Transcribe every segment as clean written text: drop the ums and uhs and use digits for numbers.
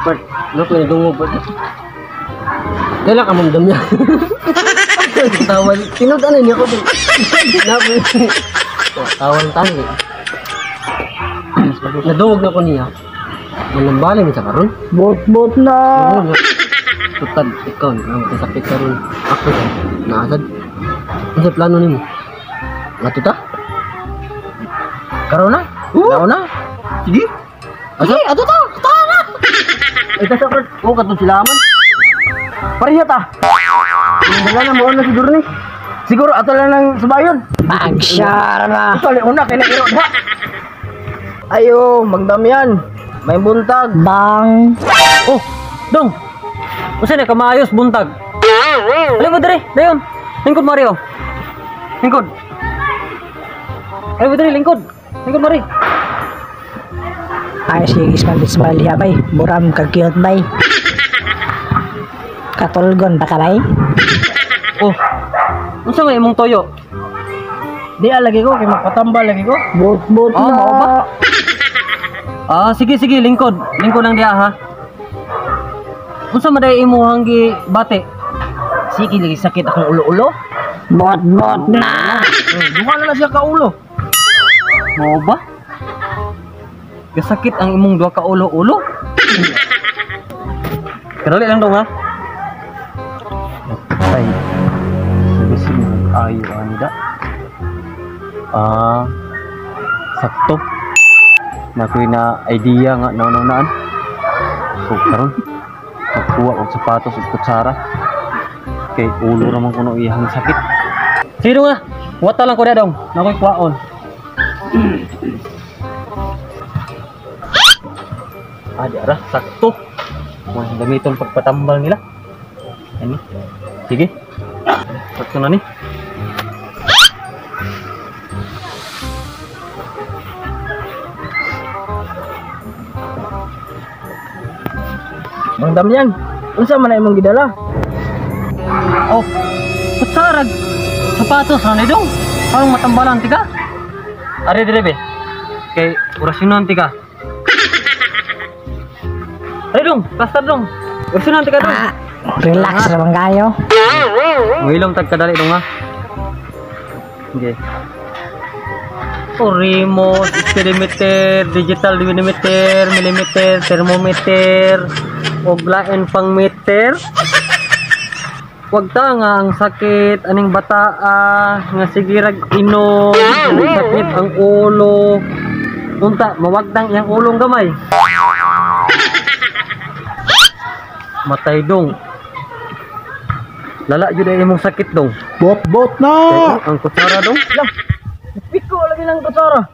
Part, lo ko nagungog ba? Kailan ka mamdam niya? Tawal, tinudan niya ko. Tawal tani. Nadungog na ko niya. Manambaling sa karon. Bot na. Tutad ikaw, ang sakit karon. Ako naasad. Ano plano nimo? Ngatuta? Karon na? Karon na? Sige. Sige, ato ta. Tara. Ito sa kart. Oh, katong silaman. Pariya ta. Wala na mo na siguro ni. Siguro ato lang nang subayon. Magsyara na. Ito li una kay nairo ha. Ayo, magdamyan. May buntag. Bang. Oh, dong. Usa na kamayos buntag. Ali mo dire, dayon. Lingkod Mario. Lingkod. Ali mo dire lingkod. Lingkod Mario. Ay, sige, smile liya bay. Buram kagiyot bay. Katulgon pa ka bay. Oh. Unsa may imong toyo? Di lagi ko kay makatambal lagi ko. Bot Ah, na. mao ba? Ah, sige lingkod. Lingkod lang diha ha. Unsa maday imong gi bate? Sige lagi sakit akong ulo-ulo. Bot na. Duha na siya ka ulo. Mao ba? Gasakit ang imong duha ka ulo-ulo. Kadali lang dong ha. Ay. Sige ayo anda. Ah, sakto. Nakoy na idea nga naunaan. So karon magkuha og sapatos ug kutsara. Kay ulo ra man kuno iyang sakit. Sino nga? Wata lang ko na dong. Nakoy kuhaon. Ada sakto. Mas gamiton pagpatambal nila. Ani. Sige. Sakto na ni. Mang Damyan, unsa man imong gidala? Oh. Kutsarag. Sapatos ra ni dong. Parang matambalan tika. Are dire be. Kay orasyonan tika. Ay dong, pastar dong. Orasyonan tika dong. Relax ra man kayo. Wilong tagkadali dong ha. Okay. Remote, speedometer, digital dynamometer, millimeter, thermometer, oglaen pang meter. Wag ta nga ang sakit aning bataa nga sigirag inom, aning sakit ang ulo. Unta mawagtang iyang ulong gamay. Matay dong. Lala jud ay imong sakit dong. Bot na. Kaya ang kutsara dong. Lang. Piko lagi lang kutsara.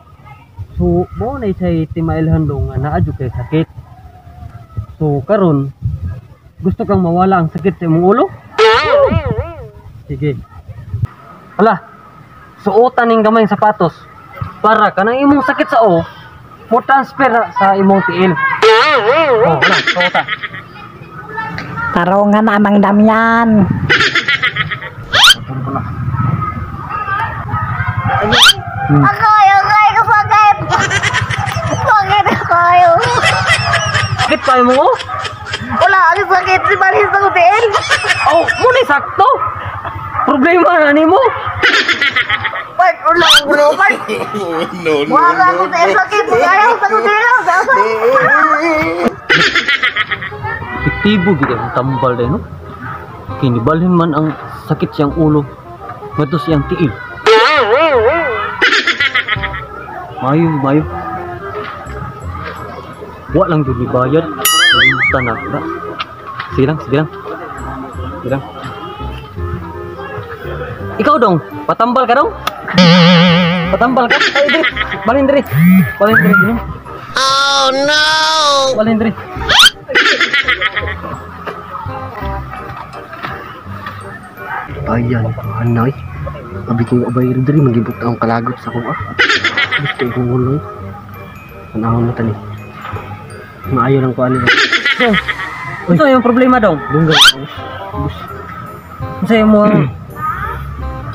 So, mo na say timailhan dong nga naa jud kay sakit. So, karon gusto kang mawala ang sakit sa imong ulo? Sige. Hala. Suotan ning gamay sapatos para kanang imong sakit sa o mo transfer sa imong tiil. Oh, hala, suotan. Tarungan na Mang Damyan. Akoy, sakit. Sakit akoy. Sakit pa mo? Wala, ang sakit si Maris ng utiin. Oh, muna sakto. Problema na nimo. Part, ulang, bro, part. Wala ko tayo sakit. Magayaw sa utiin. Epektibo gid ang tambal day no. Kinibalhin man ang sakit siyang ulo. Ngadto siyang tiil. Mayo. Wa lang jud bayad. Tanak na. Sige lang. Ikaw dong, patambal ka dong? Patambal ka? Ay, diri. Balhin diri. Oh, no. Balhin diri. Ayan, anay. Abi ko abay diri magibot ang kalagot sa kuha. Gusto ko nguloy. Anahon mo tani. Maayo lang ko ani. So, yung problema dong? Dunggal.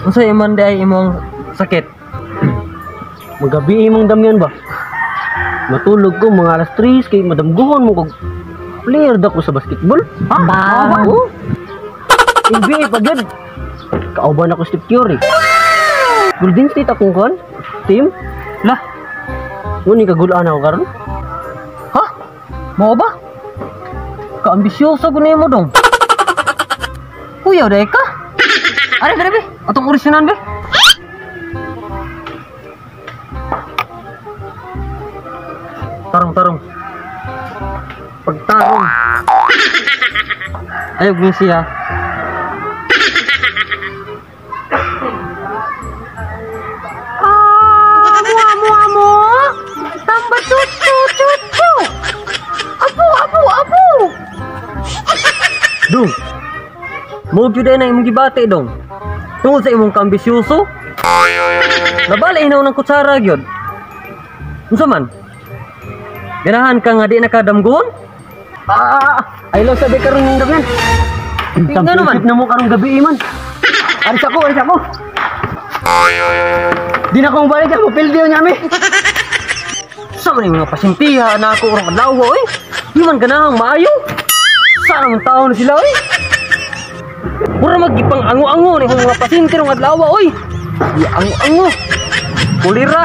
Unsa imong day imong sakit? Magabi imong damyan ba? Matulog ko mga alas 3 kay madamguhon mo kog Player daw ko sa basketball. Ha? Ba? Oo. NBA pa gud. Kauban ako Steph Curry. Golden State akong kon. Team. Lah, Nguni kagulaan ako karon. ha? Mo ba? Kaambisyoso ko nimo dong. Kuya, udah ka? Are, be? Atong orisinal, be? Tarong. Pagtarong. Ayog ni siya. Amo. Tambah cucu. Abu. Dong. Mo gyud na imong gibate dong. Tungod sa imong kaambisyoso. Nabali na unang kutsara gyud. Unsa man? Ganahan ka nga di nakadamgon? Ay, lo sabi karon ng gabi. Nga naman. Na mo karong gabi man. Aris ako. Di na kong balik ako, pildiyo niya, me. Sa man yung mga pasintiha na ako urang adlaw oy. Di man ganahang maayo. Sana man tao na sila oy. Pura magipang ango-ango ni mga pasinti rong adlaw oy. Di ango-ango. Kulira.